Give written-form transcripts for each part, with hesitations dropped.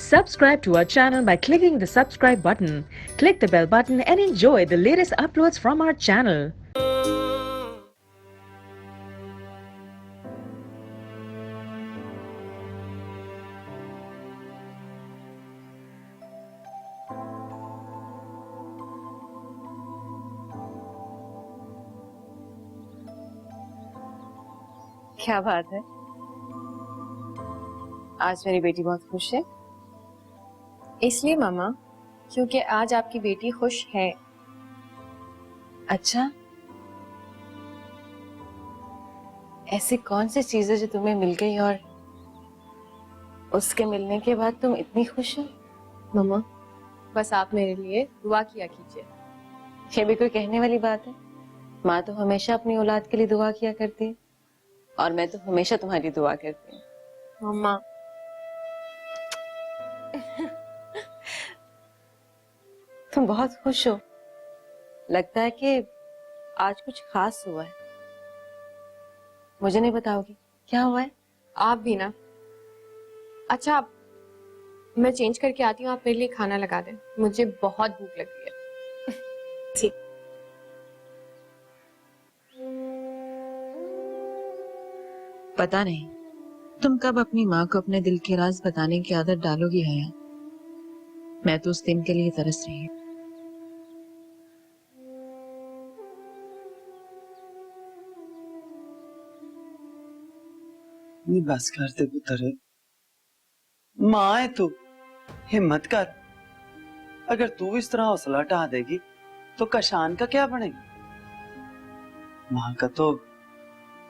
Subscribe to our channel by clicking the subscribe button. Click the bell button and enjoy the latest uploads from our channel. क्या बात है, आज मेरी बेटी बहुत खुश है। इसलिए मामा क्योंकि आज आपकी बेटी खुश है। अच्छा, ऐसी कौन सी चीज है जो तुम्हें मिल गई और उसके मिलने के बाद तुम इतनी खुश हो? मामा बस आप मेरे लिए दुआ किया कीजिए। ये भी कोई कहने वाली बात है? माँ तो हमेशा अपनी औलाद के लिए दुआ किया करती है और मैं तो हमेशा तुम्हारी दुआ करती हूँ। मामा तुम बहुत खुश हो, लगता है कि आज कुछ खास हुआ है। मुझे नहीं बताओगी क्या हुआ है? आप भी ना। अच्छा मैं चेंज करके आती हूँ, आप मेरे लिए खाना लगा दें, मुझे बहुत भूख लगी है। ठीक। पता नहीं तुम कब अपनी माँ को अपने दिल के राज बताने की आदत डालोगी हया। मैं तो उस दिन के लिए तरस रही हूँ। बस कर दे पुत्र, माँ है तू, हिम्मत कर। अगर तू इस तरह हौसला ढा देगी तो कशान का क्या बनेगा? माँ का तो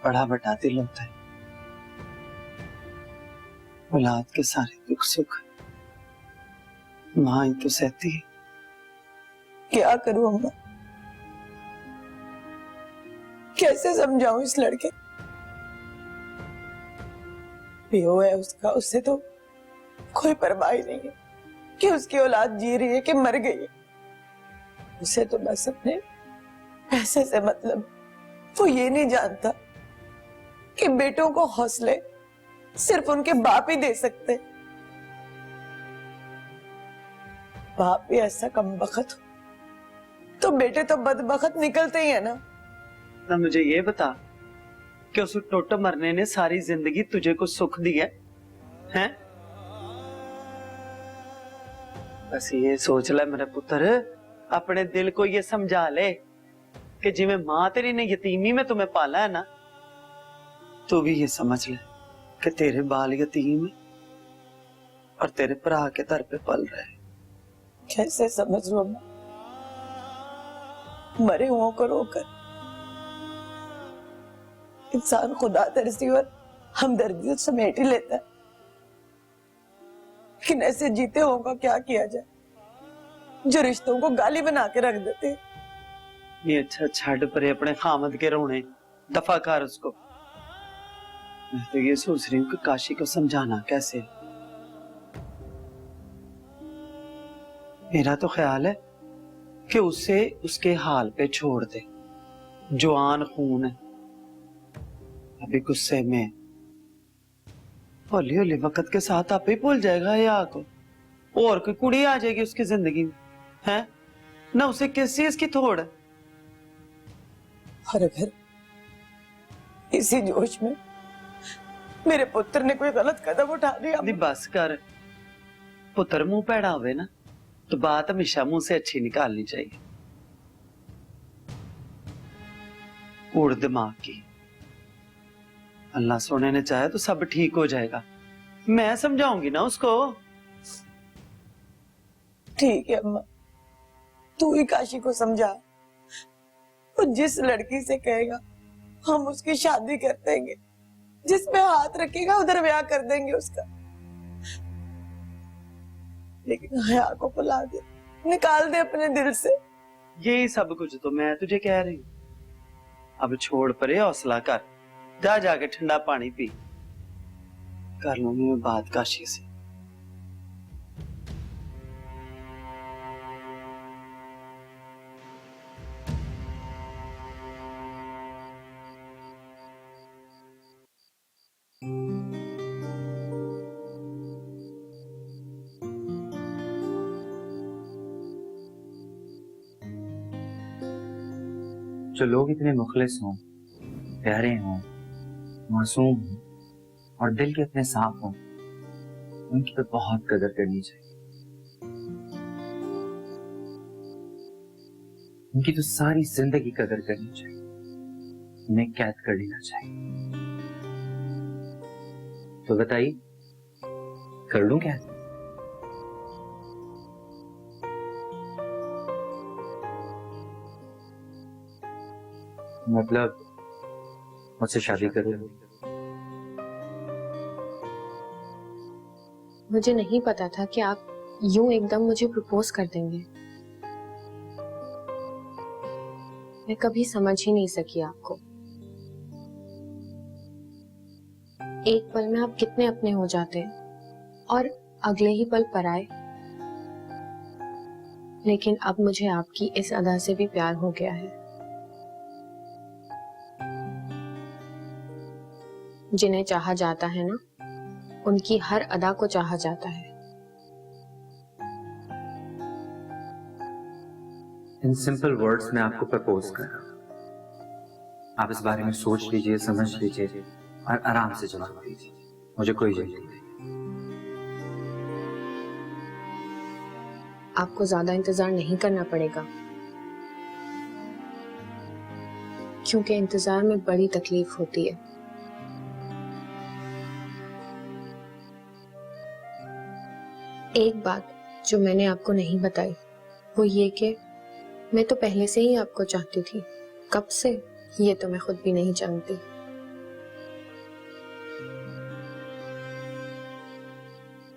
बड़ा बड़ा दिल होता है, औलाद के सारे दुख सुख माँ ही तो सहती है। क्या करूं अम्मा, कैसे समझाऊं इस लड़के? पियो है उसका, उससे तो कोई परवाह ही नहीं है कि उसकी औलाद जी रही है कि मर गई है। उसे तो बस अपने पैसे से मतलब। वो ये नहीं जानता कि बेटों को हौसले सिर्फ उनके बाप ही दे सकते। बाप भी ऐसा कमबख्त हो तो बेटे तो बदबख्त निकलते ही है ना। ना मुझे ये बता कि उस टोटो मरने ने सारी जिंदगी तुझे कुछ सुख दिया है? बस ये सोच ले मेरे पुत्र, अपने दिल को ये समझा ले कि जिਵੇਂ माँ तेरी ने यतीमी में तुम्हें पाला है ना, तू भी ये समझ ले कि तेरे बाल यतीम है और तेरे भरा के दर पे पल रहे। कैसे समझ लो अम्मा, मरे हुओं को रोकर इंसान खुदा तरसी और हमदर्दी तो समेट ही लेता है, लेकिन ऐसे जीते हुओं का क्या किया जाए जो रिश्तों को गाली बना के रख देते हैं। ये अच्छा छड़ परे अपने खामद के रोने, दफा कर उसको। मैं तो ये सोच रही हूँ कि काशी को समझाना कैसे। मेरा तो ख्याल है कि उसे उसके हाल पे छोड़ दे। जवान खून है, अभी गुस्से में, हौली हौली वक्त के साथ आप ही भूल जाएगा या को। और कोई कुड़ी आ जाएगी उसकी जिंदगी में, है ना? उसे किस चीज की थोड़ है? और अगर इसी जोश में मेरे पुत्र ने कोई गलत कदम उठा लिया, नहीं बस कर। पुत्र मुंह पैड़ा हुए ना तो बात हमेशा मुंह से अच्छी निकालनी चाहिए। कूड़ दिमाग की। अल्लाह सोने ने चाहे तो सब ठीक हो जाएगा। मैं समझाऊंगी ना उसको। ठीक है अम्मा, तू ही काशी को समझा। वो जिस लड़की से कहेगा हम उसकी शादी कर देंगे, जिसमें हाथ रखेगा उधर ब्याह कर देंगे उसका। लेकिन हया को बुला दे, निकाल दे अपने दिल से। यही सब कुछ तो मैं तुझे कह रही हूँ। अब छोड़ परे, हौसला कर, जा जाके ठंडा पानी पी। कर लूंगी मैं बात काशी से। जो लोग इतने मुखलिस हों, प्यारे हों, मासूम हों और दिल के इतने साफ हों, उनकी तो बहुत कदर करनी चाहिए। उनकी तो सारी जिंदगी कदर करनी चाहिए, उन्हें कैद कर लेना चाहिए। तो बताइए, कर लूं कैद? मतलब मुझसे शादी करोगे? मुझे नहीं पता था कि आप यूं एकदम मुझे प्रपोज कर देंगे। मैं कभी समझ ही नहीं सकी आपको। एक पल में आप कितने अपने हो जाते हैं और अगले ही पल पराए। लेकिन अब मुझे आपकी इस अदा से भी प्यार हो गया है। जिन्हें चाहा जाता है ना, उनकी हर अदा को चाहा जाता है। इन सिंपल वर्ड्स में आपको प्रपोज कर रहा हूं। आप इस बारे में सोच लीजिए, समझ लीजिए और आराम से जवाब दीजिए। मुझे कोई जल्दी नहीं। आपको ज्यादा इंतजार नहीं करना पड़ेगा, क्योंकि इंतजार में बड़ी तकलीफ होती है। एक बात जो मैंने आपको नहीं बताई वो ये कि मैं तो पहले से ही आपको चाहती थी। कब से, ये तो मैं खुद भी नहीं जानती।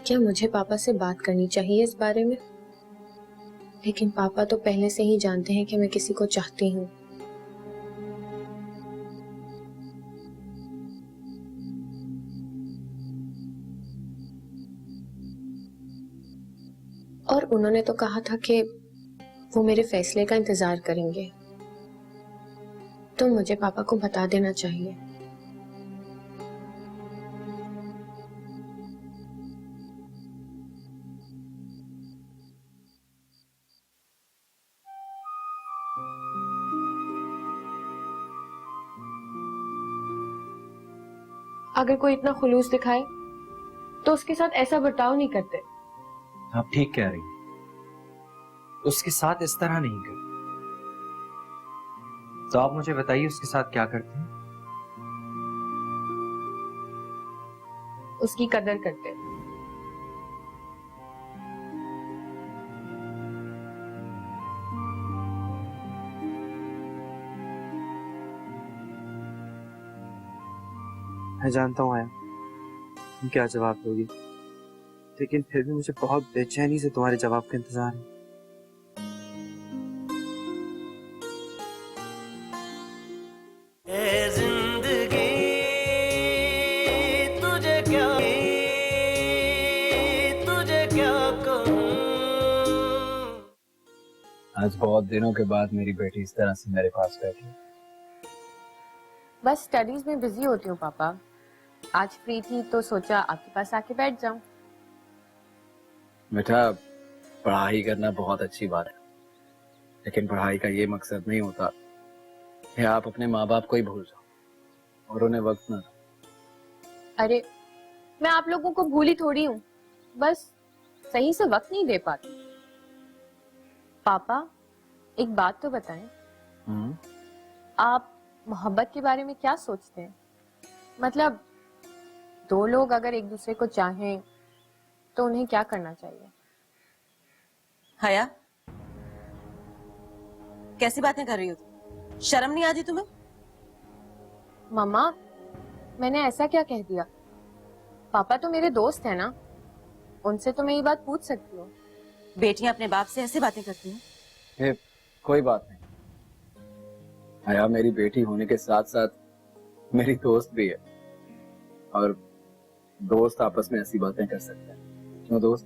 क्या मुझे पापा से बात करनी चाहिए इस बारे में? लेकिन पापा तो पहले से ही जानते हैं कि मैं किसी को चाहती हूँ। और उन्होंने तो कहा था कि वो मेरे फैसले का इंतजार करेंगे, तो मुझे पापा को बता देना चाहिए। अगर कोई इतना खुलूस दिखाए तो उसके साथ ऐसा बर्ताव नहीं करते। आप ठीक कह रही हैं। उसके साथ इस तरह नहीं करते। तो आप मुझे बताइए उसके साथ क्या करते हैं? उसकी कदर करते। मैं जानता हूँ आया तुम क्या जवाब दोगी, लेकिन फिर भी मुझे बहुत बेचैनी से तुम्हारे जवाब का इंतजार है। आज बहुत दिनों के बाद मेरी बेटी इस तरह से मेरे पास बैठी है। बस स्टडीज में बिजी होती हूँ पापा। आज फ्री थी तो सोचा आपके पास आके बैठ जाऊं। बेटा, पढ़ाई करना बहुत अच्छी बात है, लेकिन पढ़ाई का ये मकसद नहीं होता कि आप अपने माँ बाप को ही भूल जाओ और उन्हें वक्त ना दो। अरे मैं आप लोगों को भूली थोड़ी हूँ, बस सही से वक्त नहीं दे पाती। पापा एक बात तो बताएं, आप मोहब्बत के बारे में क्या सोचते हैं? मतलब दो लोग अगर एक दूसरे को चाहें तो उन्हें क्या करना चाहिए? हया, कैसी बातें कर रही हो तुम? शर्म नहीं आती तुम्हें? मम्मा मैंने ऐसा क्या कह दिया? पापा तो मेरे दोस्त हैं ना, उनसे तो मैं ये बात पूछ सकती हूँ। बेटियां अपने बाप से ऐसी बातें करती हैं? ये कोई बात नहीं। हया मेरी बेटी होने के साथ साथ मेरी दोस्त भी है, और दोस्त आपस में ऐसी बातें कर सकते हैं। क्यों दोस्त?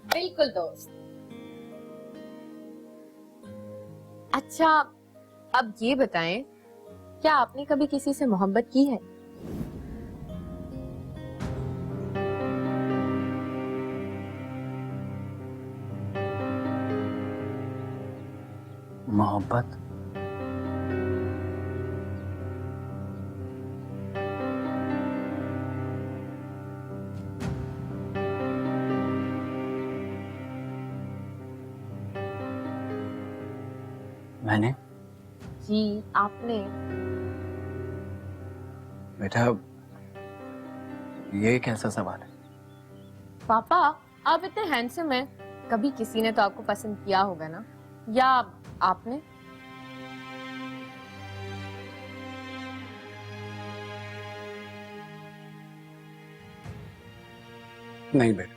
बिल्कुल दोस्त। अच्छा अब ये बताएं, क्या आपने कभी किसी से मोहब्बत की है? मोहब्बत? मैंने? जी आपने। बेटा, ये कैसा सवाल है? पापा आप इतने हैंडसम हैं, कभी किसी ने तो आपको पसंद किया होगा ना, या आपने? नहीं बेटा,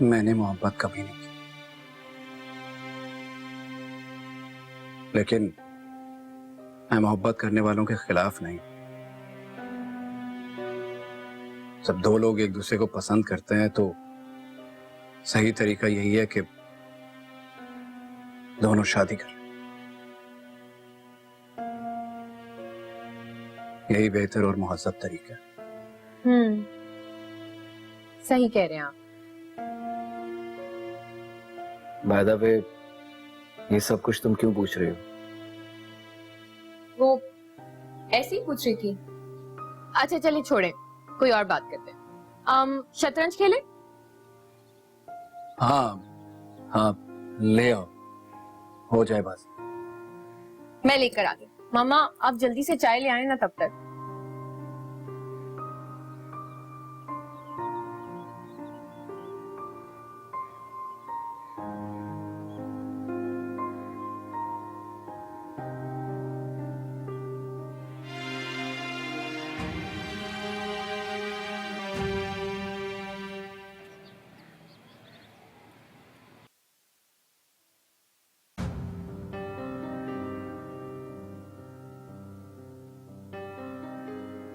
मैंने मोहब्बत कभी नहीं की, लेकिन मैं मोहब्बत करने वालों के खिलाफ नहीं। जब दो लोग एक दूसरे को पसंद करते हैं तो सही तरीका यही है कि दोनों शादी करें। यही बेहतर और मुहज़्ज़ब तरीका है। सही कह रहे हैं आप। बाय द वे, ये सब कुछ तुम क्यों पूछ रही हो? वो ऐसे ही पूछ रही थी। अच्छा चलिए छोड़ें, कोई और बात करते हैं। शतरंज खेले? हाँ हाँ, ले आओ, हो जाए बस। मैं लेकर आ गई। मामा आप जल्दी से चाय ले आए ना तब तक।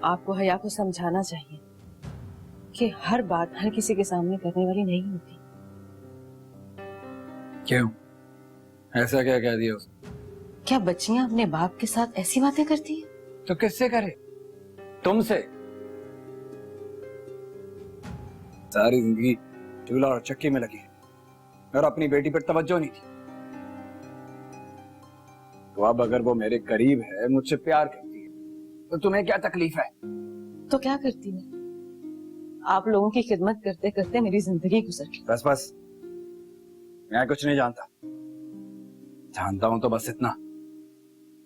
आपको हया को समझाना चाहिए कि हर बात हर किसी के सामने करने वाली नहीं होती। क्यों? ऐसा क्या कह दिया उसने? क्या बच्चियां अपने बाप के साथ ऐसी बातें करती हैं? तो किससे करे? तुमसे। सारी जिंदगी चूल्हा और चक्की में लगी है और अपनी बेटी पर तवज्जो नहीं थी। तो अब अगर वो मेरे करीब है, मुझसे प्यार करती है, तो तुम्हें क्या तकलीफ है? तो क्या करती है? आप लोगों की खिदमत करते करते मेरी जिंदगी गुजर गई। बस बस, मैं कुछ नहीं जानता। जानता हूं तो बस इतना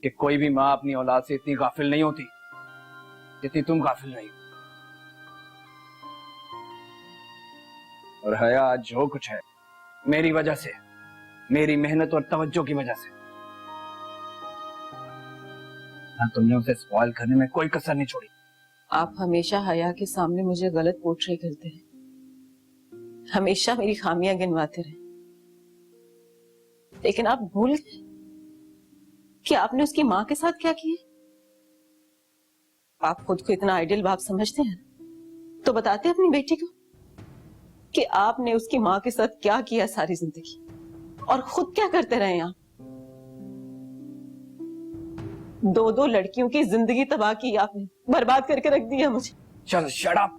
कि कोई भी माँ अपनी औलाद से इतनी गाफिल नहीं होती जितनी तुम गाफिल नहीं हो। और हया आज जो कुछ है मेरी वजह से, मेरी मेहनत और तवज्जो की वजह से। ना तुमने उसे सवाल करने में कोई कसर नहीं छोड़ी। आप हमेशा हया के सामने मुझे गलत पोर्ट्रे करते हैं, हमेशा मेरी खामियां गिनवाते रहे, लेकिन आप भूल गए कि आपने उसकी माँ के साथ क्या किया। आप खुद को इतना आइडियल बाप समझते हैं तो बताते अपनी बेटी को कि आपने उसकी माँ के साथ क्या किया सारी जिंदगी, और खुद क्या करते रहे आप। दो दो लड़कियों की जिंदगी तबाह की आपने, बर्बाद करके रख दिया मुझे। चल शट अप।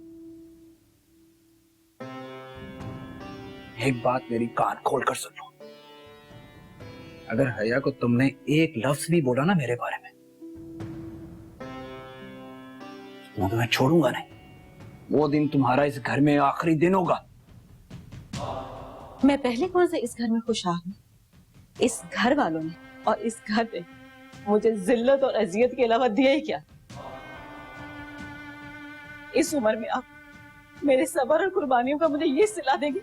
एक बात मेरी कान खोल कर सुन लो। अगर हया को तुमने एक लफ्ज भी बोला ना मेरे बारे में, मैं तुम्हें छोड़ूंगा नहीं। वो दिन तुम्हारा इस घर में आखिरी दिन होगा। मैं पहले कौन से इस घर में खुशहाल हूँ? इस घर वालों ने और इस घर ने मुझे जिल्लत और अजियत के अलावा दिया ही क्या? इस उम्र में आप मेरे सब्र और कुर्बानियों का मुझे ये सिला देंगे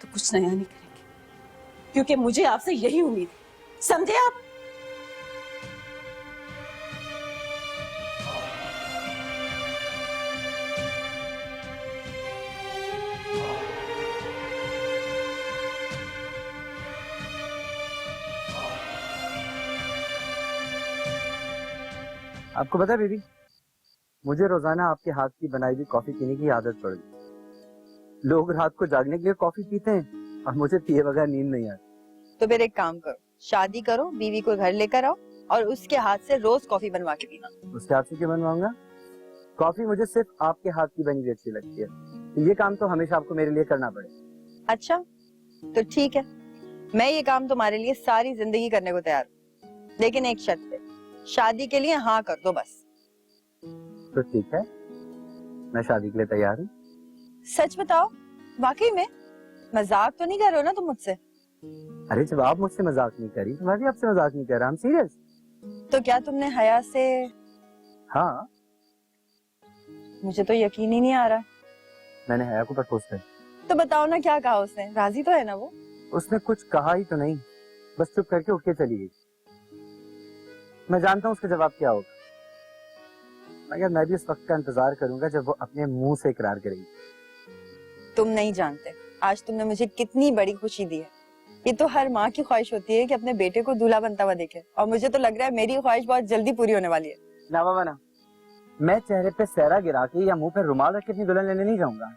तो कुछ नया नहीं करेंगे, क्योंकि मुझे आपसे यही उम्मीद है, समझे आप? आपको पता है बीबी, मुझे रोजाना आपके हाथ की बनाई हुई कॉफी पीने की आदत पड़ गई। लोग रात को जागने के लिए कॉफी पीते हैं और मुझे पिए बगैर नींद नहीं आती। तो फिर एक काम करो, शादी करो, बीवी को घर लेकर आओ और उसके हाथ से रोज कॉफी बनवा के पीना। उसके हाथ से क्यों बनवाऊंगा? कॉफी मुझे सिर्फ आपके हाथ की बनी हुई अच्छी लगती है, तो ये काम तो हमेशा आपको मेरे लिए करना पड़ेगा। अच्छा तो ठीक है, मैं ये काम तुम्हारे लिए सारी जिंदगी करने को तैयार हूँ, लेकिन एक शर्त पे, शादी के लिए हाँ कर दो बस। तो ठीक है, मैं शादी के लिए तैयार हूँ। सच बताओ, वाकई में? मजाक तो नहीं कर रहे हो ना तुम मुझसे? अरे जब आप मुझसे मजाक नहीं करी तो मैं भी आपसे मजाक नहीं कर रहा, हम सीरियस। तो क्या तुमने हया से? हाँ, मुझे तो यकीन ही नहीं आ रहा। मैंने हया को प्रपोज कर। तो बताओ ना क्या कहा उसने, राजी तो है ना वो? उसने कुछ कहा ही तो नहीं, बस चुप करके उठ के चली गई। मैं जानता हूँ उसका जवाब क्या होगा, मगर मैं भी उस वक्त का इंतजार करूंगा जब वो अपने मुंह से इकरार करेगी। तुम नहीं जानते आज तुमने मुझे कितनी बड़ी खुशी दी है। ये तो हर माँ की ख्वाहिश होती है कि अपने बेटे को दूल्हा बनता हुआ देखे, और मुझे तो लग रहा है मेरी ख्वाहिश बहुत जल्दी पूरी होने वाली है। ना बाबा ना, मैं चेहरे पे सहरा गिरा के या मुंह पे रुमाल रख के अपनी दुल्हन लेने नहीं जाऊंगा।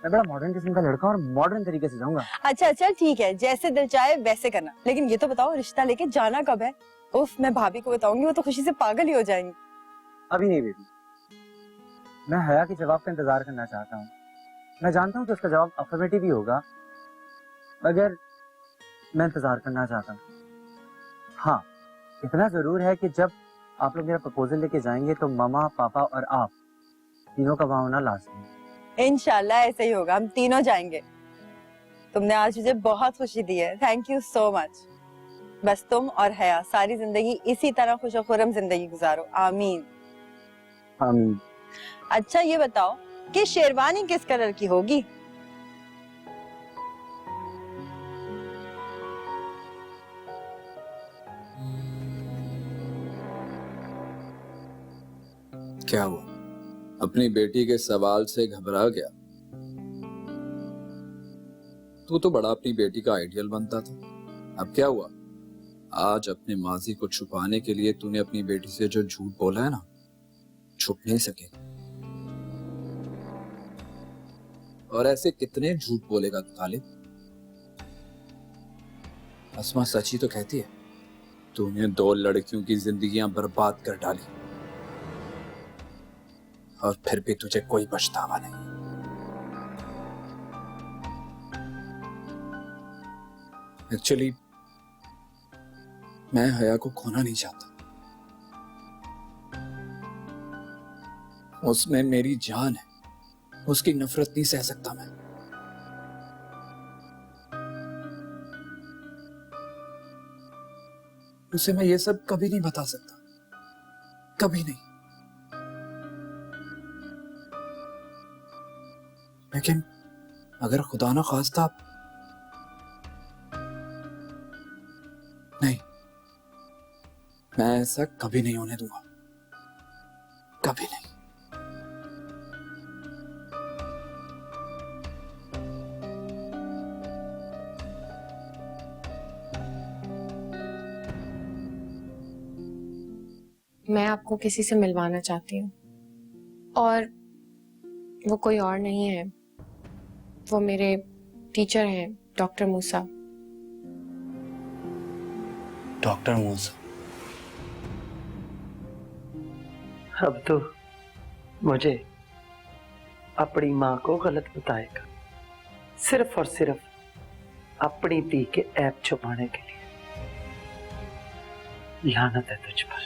मैं बड़ा मॉडर्न किस्म का लड़का और मॉडर्न तरीके से जाऊंगा। अच्छा ठीक है, जैसे दिल चाहे वैसे करना, लेकिन ये तो बताओ रिश्ता लेके जाना कब है? उफ, मैं भाभी को बताऊंगी, वो तो खुशी से पागल ही हो जाएंगी। अभी नहीं बेटी, मैं हया के जवाब का इंतजार करना चाहता हूँ। मैं जानता हूँ कि उसका जवाब अफर्मेटिव ही होगा, मगर मैं इंतजार करना चाहता हूँ। हाँ, इतना जरूर है कि जब आप लोग मेरा प्रपोजल लेके जाएंगे तो ममा, पापा और आप तीनों का वहां होना लाजमी है। इंशाल्लाह ऐसे ही होगा, हम तीनों जाएंगे। तुमने आज मुझे बहुत खुशी दी है, थैंक यू सो मच। बस तुम और हया सारी जिंदगी इसी तरह खुशो-खुर्रम जिंदगी गुजारो, आमीन। आमीन। अच्छा ये बताओ कि शेरवानी किस कलर की होगी? क्या हुआ, अपनी बेटी के सवाल से घबरा गया? तू तो बड़ा अपनी बेटी का आइडियल बनता था, अब क्या हुआ? आज अपने माजी को छुपाने के लिए तूने अपनी बेटी से जो झूठ बोला है ना, छुप नहीं सके। और ऐसे कितने झूठ बोलेगा तू तालिब? अस्मा सच ही तो कहती है, तूने 2 लड़कियों की जिंदगियां बर्बाद कर डाली और फिर भी तुझे कोई पछतावा नहीं। एक्चुअली मैं हया को खोना नहीं चाहता, उसमें मेरी जान है, उसकी नफरत नहीं सह सकता मैं। उसे मैं ये सब कभी नहीं बता सकता, कभी नहीं। लेकिन अगर खुदा ना खास्ता, नहीं, मैं ऐसा कभी नहीं होने दूंगा, कभी नहीं। मैं आपको किसी से मिलवाना चाहती हूँ, और वो कोई और नहीं है, वो मेरे टीचर हैं, डॉक्टर मूसा। डॉक्टर मूसा? अब तो मुझे अपनी माँ को गलत बताएगा, सिर्फ और सिर्फ अपनी धी के ऐब छुपाने के लिए। लानत है तुझ पर।